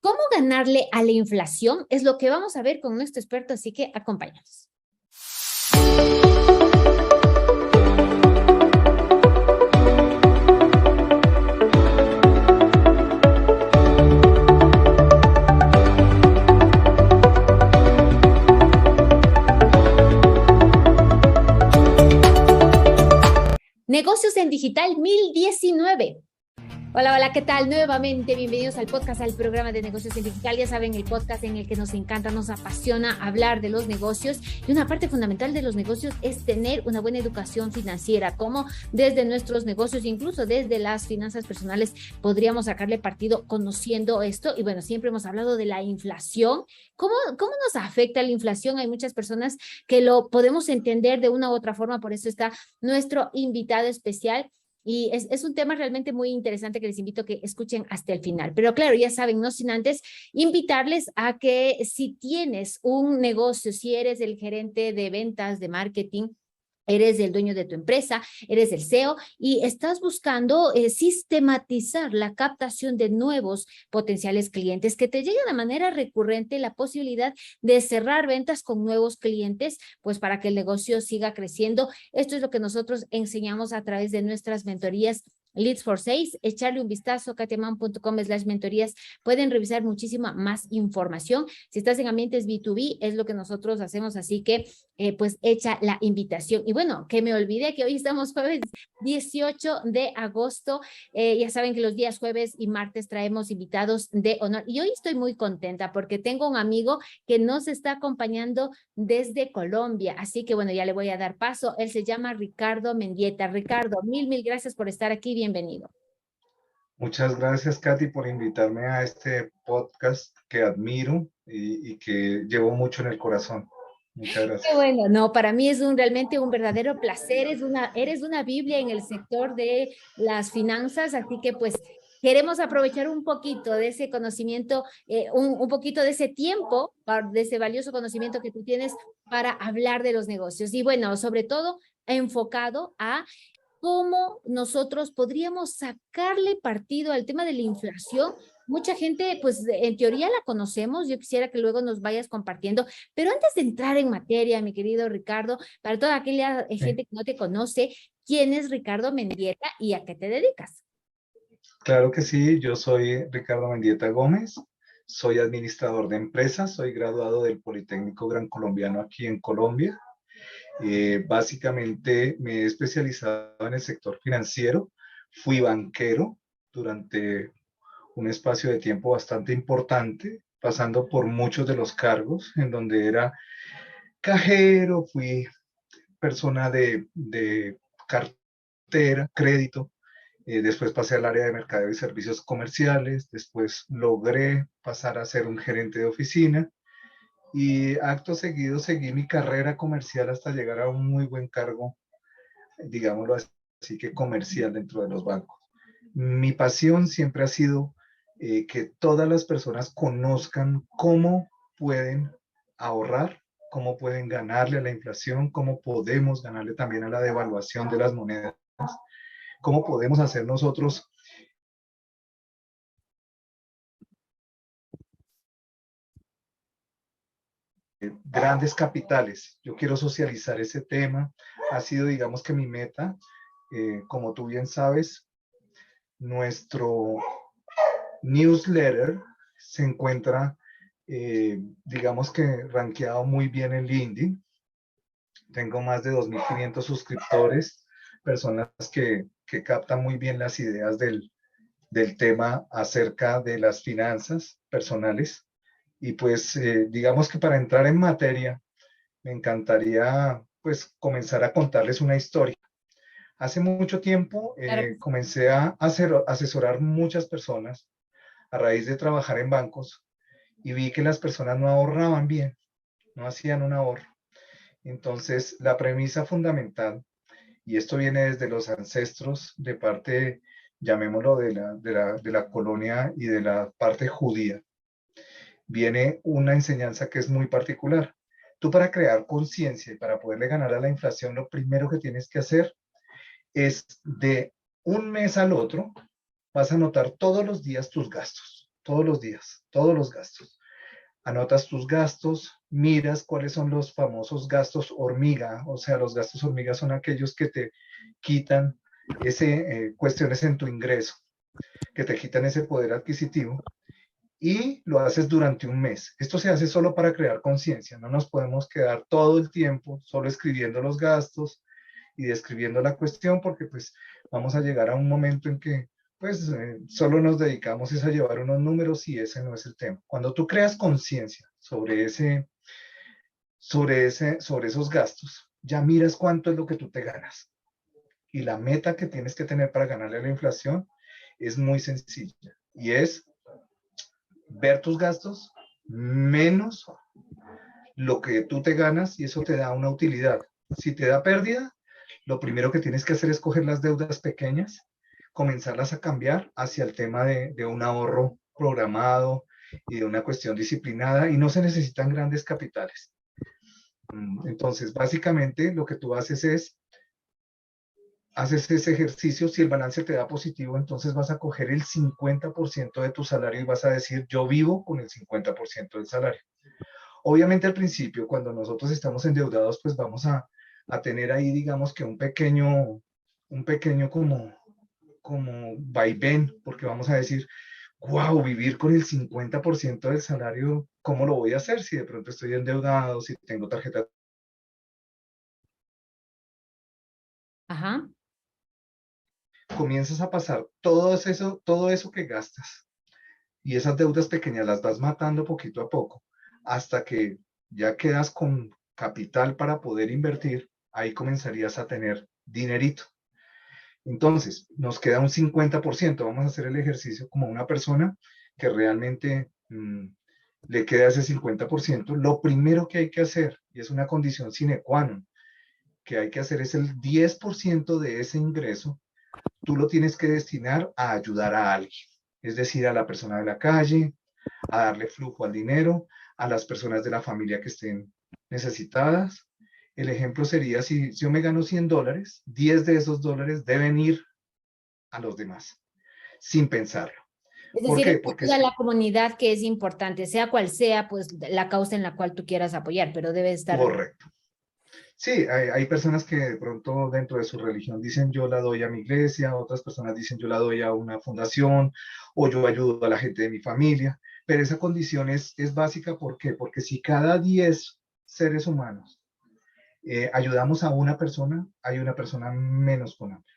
¿Cómo ganarle a la inflación? Es lo que vamos a ver con nuestro experto, así que acompáñanos. Negocios en Digital 1019. Hola, hola, ¿qué tal? Nuevamente, bienvenidos al podcast, al programa de Negocios en Digital. Ya saben, el podcast en el que nos encanta, nos apasiona hablar de los negocios. Y una parte fundamental de los negocios es tener una buena educación financiera, como desde nuestros negocios, incluso desde las finanzas personales, podríamos sacarle partido conociendo esto. Y bueno, siempre hemos hablado de la inflación. ¿Cómo nos afecta la inflación? Hay muchas personas que lo podemos entender de una u otra forma, por eso está nuestro invitado especial. Y es un tema realmente muy interesante que les invito a que escuchen hasta el final. Pero claro, ya saben, no sin antes invitarles a que si tienes un negocio, si eres el gerente de ventas, de marketing, eres el dueño de tu empresa, eres el CEO y estás buscando sistematizar la captación de nuevos potenciales clientes, que te llegue de manera recurrente la posibilidad de cerrar ventas con nuevos clientes, pues para que el negocio siga creciendo. Esto es lo que nosotros enseñamos a través de nuestras mentorías Leads for Sales. Echarle un vistazo a katiaman.com/mentorías. Pueden revisar muchísima más información. Si estás en ambientes B2B, es lo que nosotros hacemos, así que pues echa la invitación. Y bueno, que me olvidé que hoy estamos jueves 18 de agosto. Ya saben que los días jueves y martes traemos invitados de honor. Y hoy estoy muy contenta porque tengo un amigo que nos está acompañando desde Colombia. Así que bueno, ya le voy a dar paso. Él se llama Ricardo Mendieta. Ricardo, mil gracias por estar aquí. Bienvenido. Muchas gracias, Katy, por invitarme a este podcast que admiro y que llevo mucho en el corazón. Muchas Qué gracias. bueno, no, para mí es realmente un verdadero placer, eres una Biblia en el sector de las finanzas, así que pues queremos aprovechar un poquito de ese conocimiento, un poquito de ese tiempo, de ese valioso conocimiento que tú tienes para hablar de los negocios. Y bueno, sobre todo enfocado a cómo nosotros podríamos sacarle partido al tema de la inflación. Mucha gente, pues en teoría la conocemos, yo quisiera que luego nos vayas compartiendo, pero antes de entrar en materia, mi querido Ricardo, para toda aquella Sí, gente que no te conoce, ¿quién es Ricardo Mendieta y a qué te dedicas? claro que sí, yo soy Ricardo Mendieta Gómez, soy administrador de empresas, soy graduado del Politécnico Gran Colombiano aquí en Colombia. Básicamente me he especializado en el sector financiero, fui banquero durante un espacio de tiempo bastante importante, pasando por muchos de los cargos, en donde era cajero, fui persona de cartera, crédito, después pasé al área de mercadeo y servicios comerciales, después logré pasar a ser un gerente de oficina y acto seguido seguí mi carrera comercial hasta llegar a un muy buen cargo, digámoslo así, que comercial dentro de los bancos. Mi pasión siempre ha sido que todas las personas conozcan cómo pueden ahorrar, cómo pueden ganarle a la inflación, cómo podemos ganarle también a la devaluación de las monedas, cómo podemos hacer nosotros grandes capitales. Yo quiero socializar ese tema. Ha sido, digamos que mi meta, como tú bien sabes, nuestro newsletter se encuentra, digamos que rankeado muy bien en LinkedIn. Tengo más de 2.500 suscriptores, personas que captan muy bien las ideas del tema acerca de las finanzas personales. Y pues digamos que para entrar en materia, me encantaría pues comenzar a contarles una historia. Hace mucho tiempo Claro que sí. comencé a asesorar muchas personas a raíz de trabajar en bancos y vi que las personas no ahorraban bien, no hacían un ahorro. Entonces, la premisa fundamental, y esto viene desde los ancestros de parte, llamémoslo, de la colonia y de la parte judía, viene una enseñanza que es muy particular. Tú para crear conciencia y para poderle ganar a la inflación, lo primero que tienes que hacer es de un mes al otro, vas a notar todos los días tus gastos, todos los días, todos los gastos. Anotas tus gastos, miras cuáles son los famosos gastos hormiga, o sea, los gastos hormiga son aquellos que te quitan cuestiones en tu ingreso, que te quitan ese poder adquisitivo, y lo haces durante un mes. Esto se hace solo para crear conciencia, no nos podemos quedar todo el tiempo solo escribiendo los gastos y describiendo la cuestión, porque pues vamos a llegar a un momento en que pues solo nos dedicamos a llevar unos números y ese no es el tema. Cuando tú creas conciencia sobre esos gastos, ya miras cuánto es lo que tú te ganas. Y la meta que tienes que tener para ganarle a la inflación es muy sencilla, y es ver tus gastos menos lo que tú te ganas, y eso te da una utilidad. Si te da pérdida, lo primero que tienes que hacer es coger las deudas pequeñas, comenzarlas a cambiar hacia el tema de un ahorro programado y de una cuestión disciplinada, y no se necesitan grandes capitales. Entonces, básicamente lo que tú haces haces ese ejercicio. Si el balance te da positivo, entonces vas a coger el 50% de tu salario y vas a decir, yo vivo con el 50% del salario. Obviamente al principio, cuando nosotros estamos endeudados, pues vamos a tener ahí, digamos que un pequeño como vaivén, porque vamos a decir, wow, vivir con el 50% del salario, ¿cómo lo voy a hacer si de pronto estoy endeudado, si tengo tarjeta? Ajá. Comienzas a pasar todo eso que gastas, y esas deudas pequeñas las vas matando poquito a poco, hasta que ya quedas con capital para poder invertir. Ahí comenzarías a tener dinerito. Entonces, nos queda un 50%. Vamos a hacer el ejercicio como una persona que realmente le queda ese 50%. Lo primero que hay que hacer, y es una condición sine qua non, que hay que hacer es el 10% de ese ingreso, tú lo tienes que destinar a ayudar a alguien. Es decir, a la persona de la calle, a darle flujo al dinero, a las personas de la familia que estén necesitadas. El ejemplo sería, si yo me gano $100, 10 de esos dólares deben ir a los demás, sin pensarlo. Es ¿Por decir, qué? es Porque ayuda a la comunidad, que es importante, sea cual sea, pues, la causa en la cual tú quieras apoyar, pero debe estar. correcto. Sí, hay personas que de pronto dentro de su religión dicen yo la doy a mi iglesia, otras personas dicen yo la doy a una fundación, o yo ayudo a la gente de mi familia, pero esa condición es básica. ¿Por qué? Porque si cada 10 seres humanos ayudamos a una persona, hay una persona menos con hambre,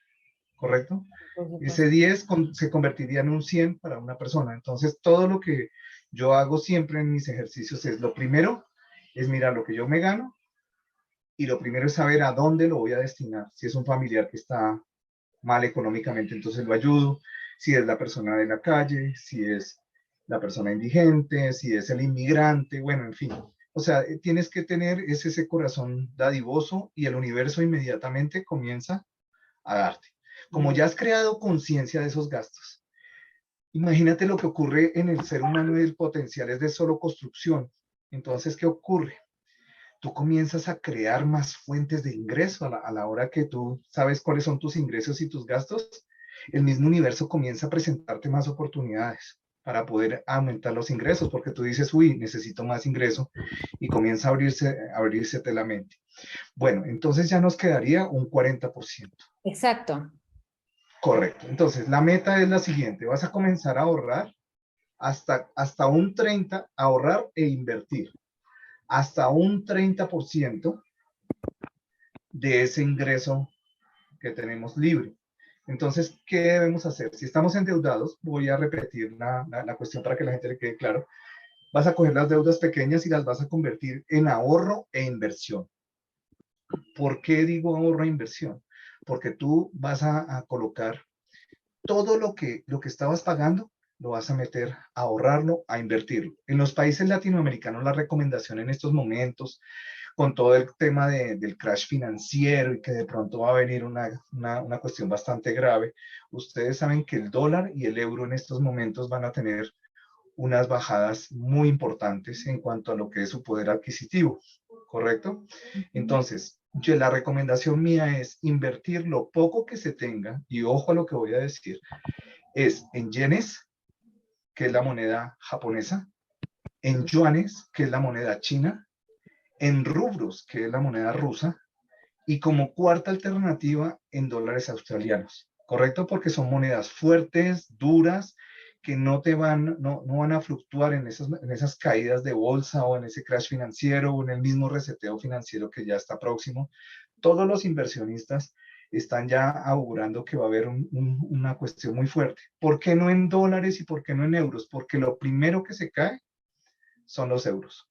¿correcto? Por supuesto. Ese 10 se convertiría en un 100 para una persona. Entonces, todo lo que yo hago siempre en mis ejercicios es, lo primero es mirar lo que yo me gano, y lo primero es saber a dónde lo voy a destinar. Si es un familiar que está mal económicamente, entonces lo ayudo. Si es la persona de la calle, si es la persona indigente, si es el inmigrante, bueno, en fin. O sea, tienes que tener ese corazón dadivoso, y el universo inmediatamente comienza a darte. Como ya has creado conciencia de esos gastos, imagínate lo que ocurre en el ser humano, y el potencial es de solo construcción. Entonces, ¿qué ocurre? Tú comienzas a crear más fuentes de ingreso a la hora que tú sabes cuáles son tus ingresos y tus gastos. El mismo universo comienza a presentarte más oportunidades para poder aumentar los ingresos, porque tú dices, uy, necesito más ingreso, y comienza a abrirse la mente. Bueno, entonces ya nos quedaría un 40%. Exacto. Correcto. Entonces, la meta es la siguiente: vas a comenzar a ahorrar hasta un 30%, ahorrar e invertir hasta un 30% de ese ingreso que tenemos libre. Entonces, ¿qué debemos hacer? Si estamos endeudados, voy a repetir la cuestión para que la gente le quede claro. Vas a coger las deudas pequeñas y las vas a convertir en ahorro e inversión. ¿Por qué digo ahorro e inversión? Porque tú vas a colocar todo lo que estabas pagando, lo vas a meter a ahorrarlo, a invertirlo. En los países latinoamericanos, la recomendación en estos momentos, con todo el tema del crash financiero, y que de pronto va a venir una cuestión bastante grave, ustedes saben que el dólar y el euro en estos momentos van a tener unas bajadas muy importantes en cuanto a lo que es su poder adquisitivo, ¿correcto? Entonces, la recomendación mía es invertir lo poco que se tenga, y ojo a lo que voy a decir, es en yenes, que es la moneda japonesa, en yuanes, que es la moneda china, en rublos, que es la moneda rusa, y como cuarta alternativa en dólares australianos, ¿correcto? Porque son monedas fuertes, duras, que no van a fluctuar en esas caídas de bolsa o en ese crash financiero o en el mismo reseteo financiero que ya está próximo. Todos los inversionistas están ya augurando que va a haber una cuestión muy fuerte. ¿Por qué no en dólares y por qué no en euros? Porque lo primero que se cae son los euros.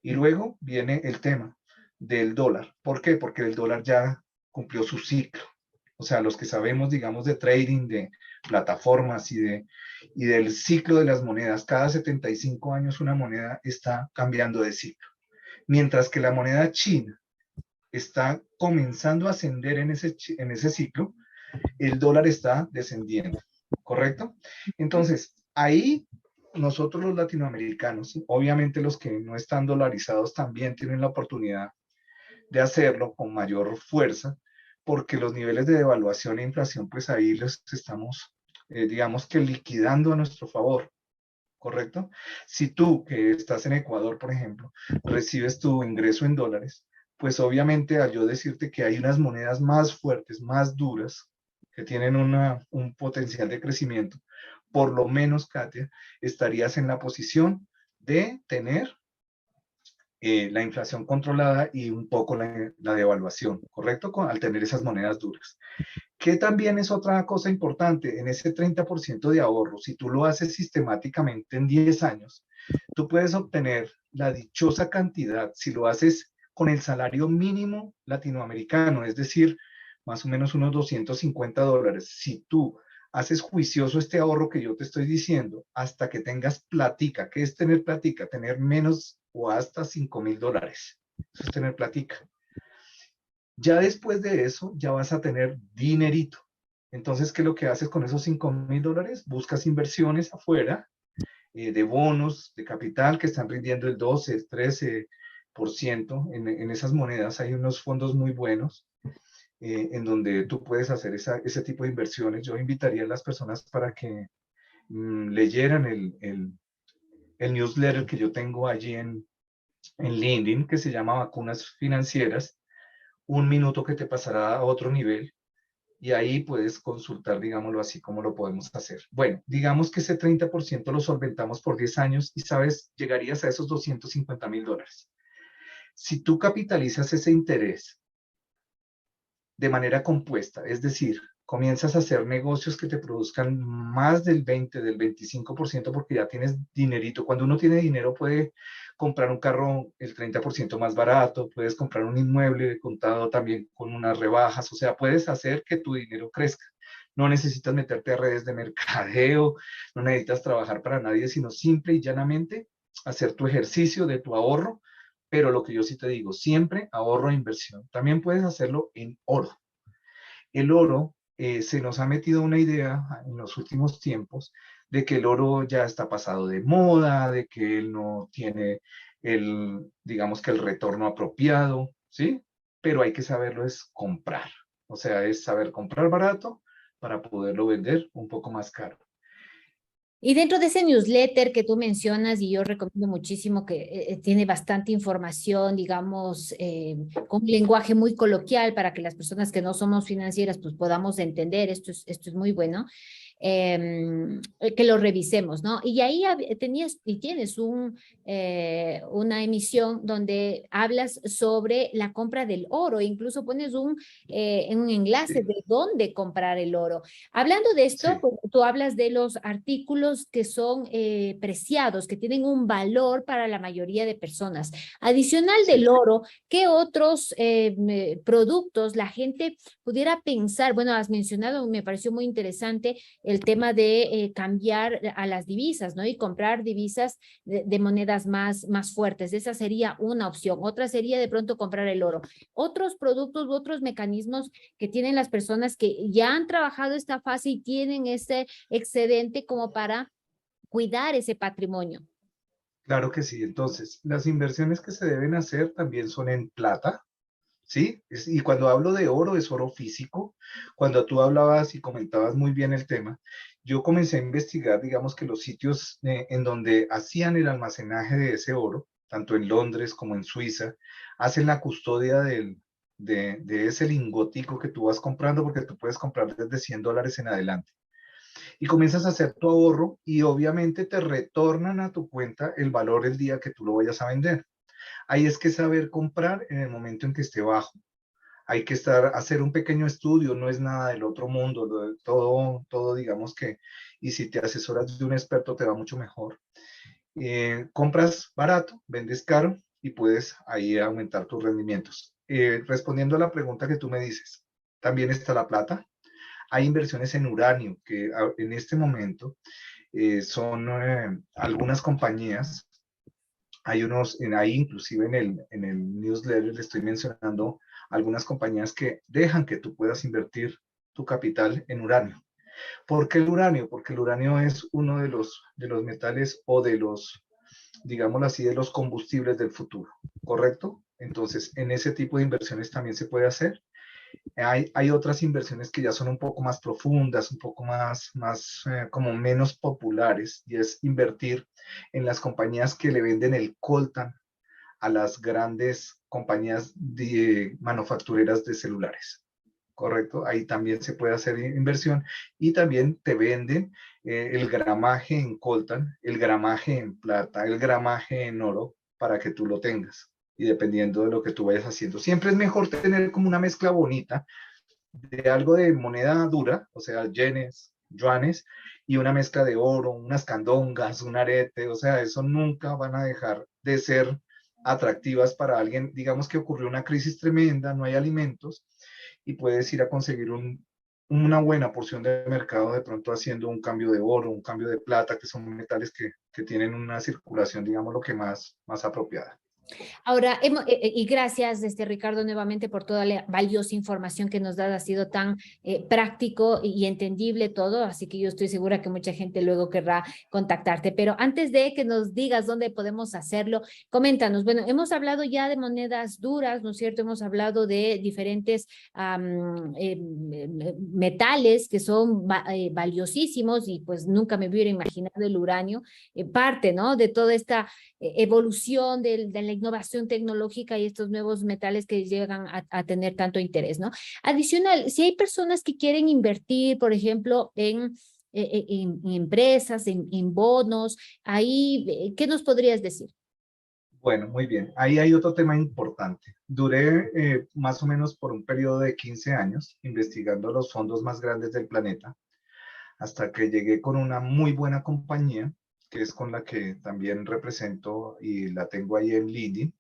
Y luego viene el tema del dólar. ¿Por qué? Porque el dólar ya cumplió su ciclo. O sea, los que sabemos, digamos, de trading, de plataformas y del ciclo de las monedas, cada 75 años una moneda está cambiando de ciclo. Mientras que la moneda china está comenzando a ascender en ese ciclo, el dólar está descendiendo, ¿correcto? Entonces, ahí nosotros los latinoamericanos, obviamente los que no están dolarizados también tienen la oportunidad de hacerlo con mayor fuerza, porque los niveles de devaluación e inflación, pues ahí los estamos, digamos que liquidando a nuestro favor, ¿correcto? Si tú, que estás en Ecuador, por ejemplo, recibes tu ingreso en dólares, pues obviamente al yo decirte que hay unas monedas más fuertes, más duras, que tienen un potencial de crecimiento, por lo menos, Katia, estarías en la posición de tener la inflación controlada y un poco la devaluación, ¿correcto? Al tener esas monedas duras. Que también es otra cosa importante, en ese 30% de ahorro, si tú lo haces sistemáticamente en 10 años, tú puedes obtener la dichosa cantidad, si lo haces con el salario mínimo latinoamericano, es decir, más o menos unos $250. Si tú haces juicioso este ahorro que yo te estoy diciendo, hasta que tengas platica. ¿Qué es tener platica? Tener menos o hasta $5,000. Eso es tener platica. Ya después de eso, ya vas a tener dinerito. Entonces, ¿qué es lo que haces con esos $5,000? Buscas inversiones afuera, de bonos, de capital que están rindiendo el 12, el 13% en esas monedas. Hay unos fondos muy buenos en donde tú puedes hacer ese tipo de inversiones. Yo invitaría a las personas para que leyeran el newsletter que yo tengo allí en LinkedIn, que se llama Vacunas Financieras, un minuto que te pasará a otro nivel y ahí puedes consultar, digámoslo así, cómo lo podemos hacer. Bueno, digamos que ese 30% lo solventamos por 10 años y, ¿sabes? Llegarías a esos $250,000. Si tú capitalizas ese interés de manera compuesta, es decir, comienzas a hacer negocios que te produzcan más del 20, del 25% porque ya tienes dinerito. Cuando uno tiene dinero puede comprar un carro el 30% más barato, puedes comprar un inmueble de contado también con unas rebajas, o sea, puedes hacer que tu dinero crezca. No necesitas meterte a redes de mercadeo, no necesitas trabajar para nadie, sino simple y llanamente hacer tu ejercicio de tu ahorro, pero lo que yo sí te digo, siempre ahorro e inversión. También puedes hacerlo en oro. El oro, se nos ha metido una idea en los últimos tiempos de que el oro ya está pasado de moda, de que él no tiene digamos que el retorno apropiado, ¿sí? Pero hay que saberlo es comprar. O sea, es saber comprar barato para poderlo vender un poco más caro. Y dentro de ese newsletter que tú mencionas, y yo recomiendo muchísimo que tiene bastante información, digamos, con un lenguaje muy coloquial para que las personas que no somos financieras pues podamos entender, esto es muy bueno, que lo revisemos, ¿no? Y ahí tenías y tienes una emisión donde hablas sobre la compra del oro, incluso pones un enlace Sí, de dónde comprar el oro. Hablando de esto, sí, pues, tú hablas de los artículos que son preciados, que tienen un valor para la mayoría de personas. Adicional del sí. oro, ¿qué otros productos la gente pudiera pensar? Bueno, has mencionado, me pareció muy interesante el tema de cambiar a las divisas, ¿no? Y comprar divisas de monedas más fuertes. Esa sería una opción. Otra sería de pronto comprar el oro. Otros productos u otros mecanismos que tienen las personas que ya han trabajado esta fase y tienen ese excedente como para cuidar ese patrimonio. Claro que sí. Entonces, las inversiones que se deben hacer también son en plata, ¿sí? Y cuando hablo de oro, es oro físico. Cuando tú hablabas y comentabas muy bien el tema, yo comencé a investigar, digamos que los sitios en donde hacían el almacenaje de ese oro, tanto en Londres como en Suiza, hacen la custodia de ese lingotico que tú vas comprando, porque tú puedes comprar desde $100 en adelante. Y comienzas a hacer tu ahorro y obviamente te retornan a tu cuenta el valor el día que tú lo vayas a vender. Ahí es que saber comprar en el momento en que esté bajo. Hay que hacer un pequeño estudio, no es nada del otro mundo, todo digamos que, y si te asesoras de un experto te va mucho mejor. Compras barato, vendes caro y puedes ahí aumentar tus rendimientos. Respondiendo a la pregunta que tú me dices, también está la plata. Hay inversiones en uranio que en este momento son algunas compañías. Hay ahí inclusive en el newsletter le estoy mencionando algunas compañías que dejan que tú puedas invertir tu capital en uranio. ¿Por qué el uranio? Porque el uranio es uno de los metales o digámoslo así, de los combustibles del futuro, ¿correcto? Entonces, en ese tipo de inversiones también se puede hacer. Hay otras inversiones que ya son un poco más profundas, un poco más como menos populares, y es invertir en las compañías que le venden el coltan a las grandes compañías manufactureras de celulares. Correcto, ahí también se puede hacer inversión y también te venden el gramaje en coltan, el gramaje en plata, el gramaje en oro para que tú lo tengas y dependiendo de lo que tú vayas haciendo. Siempre es mejor tener como una mezcla bonita de algo de moneda dura, o sea, yenes, yuanes, y una mezcla de oro, unas candongas, un arete, o sea, eso nunca van a dejar de ser atractivas para alguien. Digamos que ocurrió una crisis tremenda, no hay alimentos, y puedes ir a conseguir una buena porción de mercado de pronto haciendo un cambio de oro, un cambio de plata, que son metales que tienen una circulación, digamos, lo que más apropiada. Ahora, y gracias, Ricardo, nuevamente por toda la valiosa información que nos das. Ha sido tan práctico y entendible todo, así que yo estoy segura que mucha gente luego querrá contactarte. Pero antes de que nos digas dónde podemos hacerlo, coméntanos. Bueno, hemos hablado ya de monedas duras, ¿no es cierto? Hemos hablado de diferentes metales que son valiosísimos y pues nunca me hubiera imaginado el uranio, parte, ¿no? De toda esta evolución de la innovación tecnológica y estos nuevos metales que llegan a tener tanto interés, ¿no? Adicional, si hay personas que quieren invertir, por ejemplo, en empresas, en bonos, ahí, ¿qué nos podrías decir? Bueno, muy bien. Ahí hay otro tema importante. Duré más o menos por un periodo de 15 años investigando los fondos más grandes del planeta hasta que llegué con una muy buena compañía, que es con la que también represento y la tengo ahí en LinkedIn.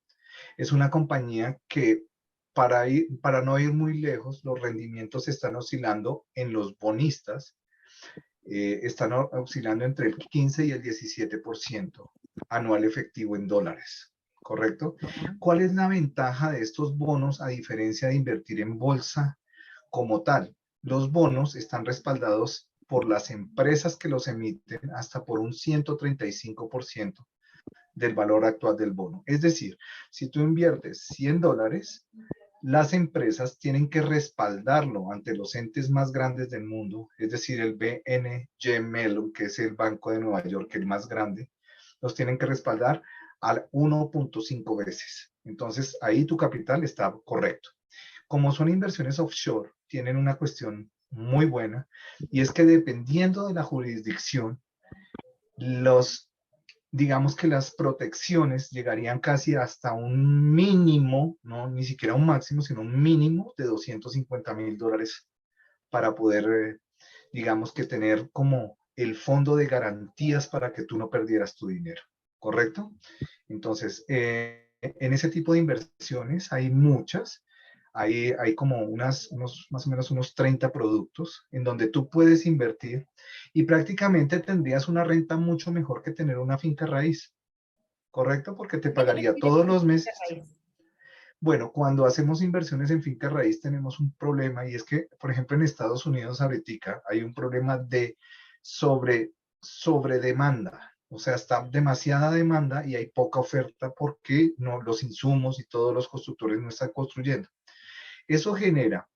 Es una compañía que para no ir muy lejos, los rendimientos están oscilando en los bonistas, están oscilando entre el 15 y el 17% anual efectivo en dólares, ¿correcto? ¿Cuál es la ventaja de estos bonos a diferencia de invertir en bolsa como tal? Los bonos están respaldados por las empresas que los emiten hasta por un 135% del valor actual del bono. Es decir, si tú inviertes $100, las empresas tienen que respaldarlo ante los entes más grandes del mundo, es decir, el BNY Mellon, que es el Banco de Nueva York, el más grande, los tienen que respaldar al 1.5 veces. Entonces, ahí tu capital está correcto. Como son inversiones offshore, tienen una cuestión muy buena, y es que dependiendo de la jurisdicción, los digamos que las protecciones llegarían casi hasta un mínimo, no ni siquiera un máximo, sino un mínimo de $250,000 para poder, digamos que tener como el fondo de garantías para que tú no perdieras tu dinero, ¿correcto? Entonces, en ese tipo de inversiones hay muchas. Hay como más o menos unos 30 productos en donde tú puedes invertir y prácticamente tendrías una renta mucho mejor que tener una finca raíz, ¿correcto? Porque te ¿Qué te pagaría refieres todos con los finca meses. raíz? Bueno, cuando hacemos inversiones en finca raíz tenemos un problema y es que, por ejemplo, en Estados Unidos ahorita hay un problema de sobre demanda. O sea, está demasiada demanda y hay poca oferta porque no, los insumos y todos los constructores no están construyendo. Eso genera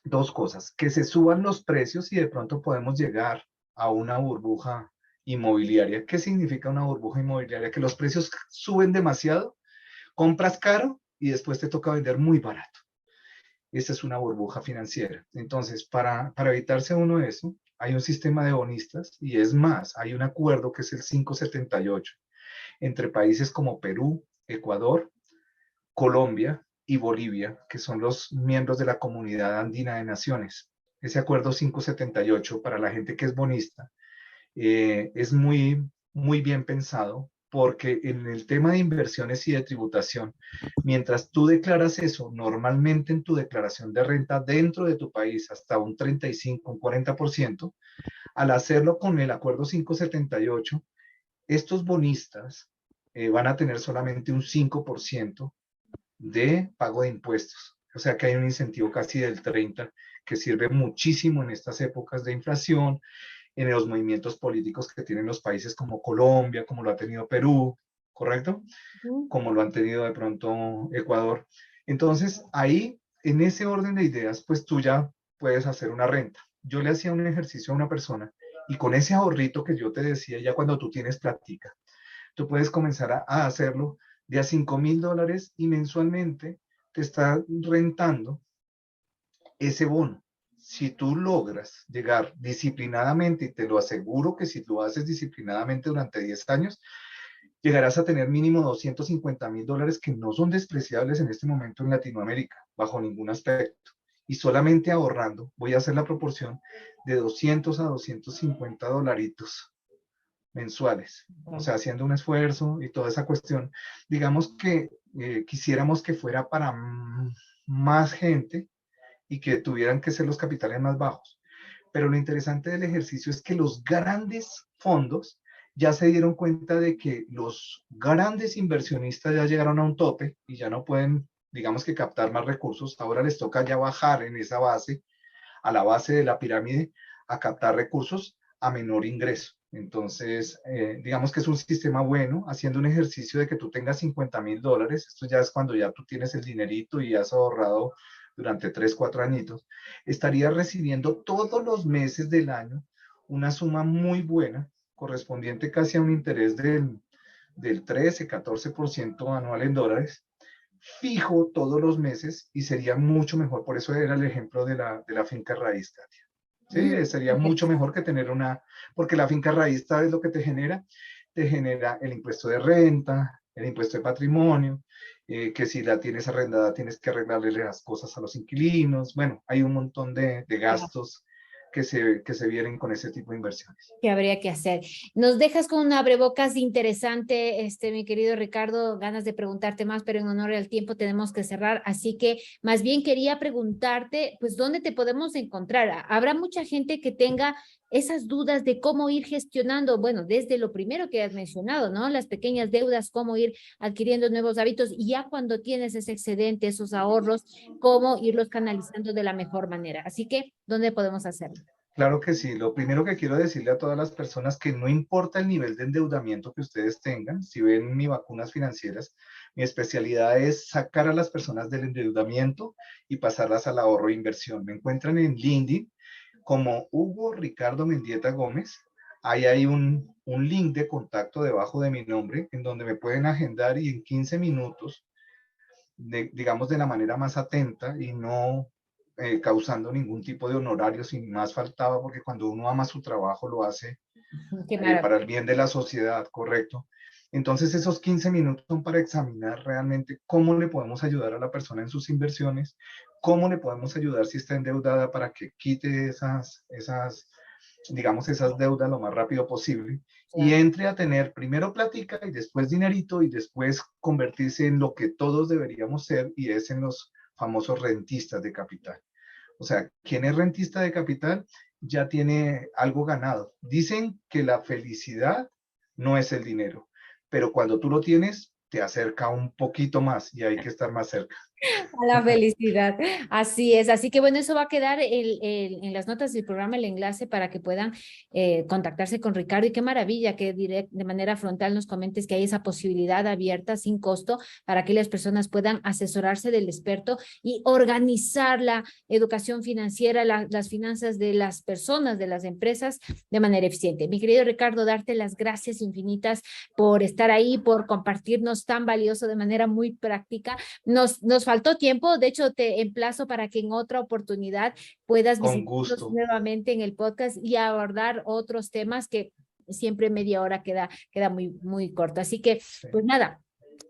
dos cosas, que se suban los precios y de pronto podemos llegar a una burbuja inmobiliaria. ¿Qué significa una burbuja inmobiliaria? Que los precios suben demasiado, compras caro y después te toca vender muy barato. Esta es una burbuja financiera. Entonces, para evitarse uno de eso, hay un sistema de bonistas y es más, hay un acuerdo que es el 578 entre países como Perú, Ecuador, Colombia y Bolivia, que son los miembros de la Comunidad Andina de Naciones. Ese acuerdo 578 para la gente que es bonista es muy bien pensado porque en el tema de inversiones y de tributación, mientras tú declaras eso normalmente en tu declaración de renta dentro de tu país hasta un 35, un 40%, al hacerlo con el acuerdo 578, estos bonistas van a tener solamente un 5% de pago de impuestos. O sea que hay un incentivo casi del 30% que sirve muchísimo en estas épocas de inflación, en los movimientos políticos que tienen los países como Colombia, como lo ha tenido Perú, ¿correcto? Como lo han tenido de pronto Ecuador. Entonces, ahí, en ese orden de ideas, pues tú ya puedes hacer una renta. Yo le hacía un ejercicio a una persona y con ese ahorrito que yo te decía, ya cuando tú tienes plática, tú puedes comenzar a hacerlo de a $5,000 y mensualmente te está rentando ese bono. Si tú logras llegar disciplinadamente, y te lo aseguro que si lo haces disciplinadamente durante 10 años, llegarás a tener mínimo $250,000 que no son despreciables en este momento en Latinoamérica, bajo ningún aspecto. Y solamente ahorrando, voy a hacer la proporción de 200 a $250 mensuales. O sea, haciendo un esfuerzo y toda esa cuestión. Digamos que quisiéramos que fuera para más gente y que tuvieran que ser los capitales más bajos. Pero lo interesante del ejercicio es que los grandes fondos ya se dieron cuenta de que los grandes inversionistas ya llegaron a un tope y ya no pueden, digamos que captar más recursos. Ahora les toca ya bajar en esa base, a la base de la pirámide, a captar recursos a menor ingreso. Entonces, digamos que es un sistema bueno, haciendo un ejercicio de que tú tengas $50,000, esto ya es cuando ya tú tienes el dinerito y has ahorrado durante 3, 4 añitos, estarías recibiendo todos los meses del año una suma muy buena, correspondiente casi a un interés del 13, 14% anual en dólares, fijo todos los meses y sería mucho mejor. Por eso era el ejemplo de la finca raíz, Katia. Sí, sería mucho mejor que tener una, porque la finca raíz, ¿sabes lo que te genera el impuesto de renta, el impuesto de patrimonio, que si la tienes arrendada tienes que arreglarle las cosas a los inquilinos. Bueno, hay un montón de gastos que se vienen con ese tipo de inversiones. Que habría que hacer. Nos dejas con un abrebocas interesante, mi querido Ricardo, ganas de preguntarte más, pero en honor al tiempo tenemos que cerrar, así que más bien quería preguntarte, pues, ¿dónde te podemos encontrar? Habrá mucha gente que tenga esas dudas de cómo ir gestionando, bueno, desde lo primero que has mencionado, ¿no? Las pequeñas deudas, cómo ir adquiriendo nuevos hábitos y ya cuando tienes ese excedente, esos ahorros, cómo irlos canalizando de la mejor manera. Así que, ¿dónde podemos hacerlo? Claro que sí. Lo primero que quiero decirle a todas las personas que no importa el nivel de endeudamiento que ustedes tengan, si ven mi vacunas financieras, mi especialidad es sacar a las personas del endeudamiento y pasarlas al ahorro e inversión. Me encuentran en LinkedIn como Hugo Ricardo Mendieta Gómez. Ahí hay un link de contacto debajo de mi nombre en donde me pueden agendar y en 15 minutos, digamos de la manera más atenta y no causando ningún tipo de honorario, sin más faltaba, porque cuando uno ama su trabajo lo hace Qué maravilla. para el bien de la sociedad, correcto. Entonces esos 15 minutos son para examinar realmente cómo le podemos ayudar a la persona en sus inversiones, cómo le podemos ayudar si está endeudada para que quite digamos, esas deudas lo más rápido posible y entre a tener primero plática y después dinerito y después convertirse en lo que todos deberíamos ser y es en los famosos rentistas de capital. O sea, quien es rentista de capital ya tiene algo ganado. Dicen que la felicidad no es el dinero, pero cuando tú lo tienes, te acerca un poquito más y hay que estar más cerca. A la felicidad. Así es. Así que bueno, eso va a quedar en las notas del programa, el enlace para que puedan contactarse con Ricardo. Y qué maravilla que de manera frontal nos comentes que hay esa posibilidad abierta sin costo para que las personas puedan asesorarse del experto y organizar la educación financiera, las finanzas de las personas, de las empresas de manera eficiente. Mi querido Ricardo, darte las gracias infinitas por estar ahí, por compartirnos tan valioso de manera muy práctica. Nos faltó tiempo, de hecho te emplazo para que en otra oportunidad puedas Con visitarnos gusto. nuevamente en el podcast y abordar otros temas que siempre media hora queda muy corto. Así que, Sí. pues nada,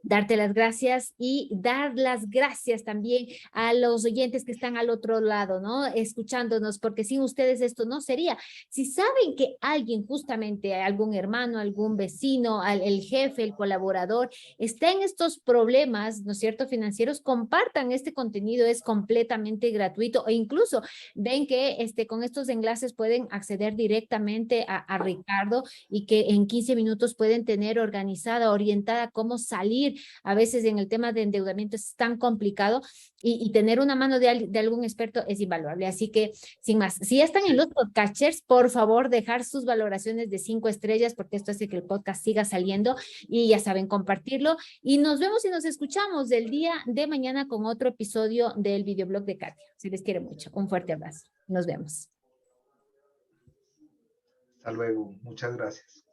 darte las gracias y dar las gracias también a los oyentes que están al otro lado, ¿no? Escuchándonos, porque sin ustedes esto no sería. Si saben que alguien, justamente algún hermano, algún vecino, el jefe, el colaborador, está en estos problemas, ¿no es cierto?, financieros, compartan este contenido, es completamente gratuito e incluso ven que con estos enlaces pueden acceder directamente a Ricardo y que en 15 minutos pueden tener organizada, orientada cómo salir. A veces en el tema de endeudamiento es tan complicado y tener una mano de algún experto es invaluable. Así que, sin más, si ya están en Sí. los podcasters, por favor, dejar sus valoraciones de 5 estrellas, porque esto hace que el podcast siga saliendo y ya saben, compartirlo. Y nos vemos y nos escuchamos el día de mañana con otro episodio del videoblog de Katia. Se les quiere mucho. Un fuerte abrazo. Nos vemos. Hasta luego. Muchas gracias.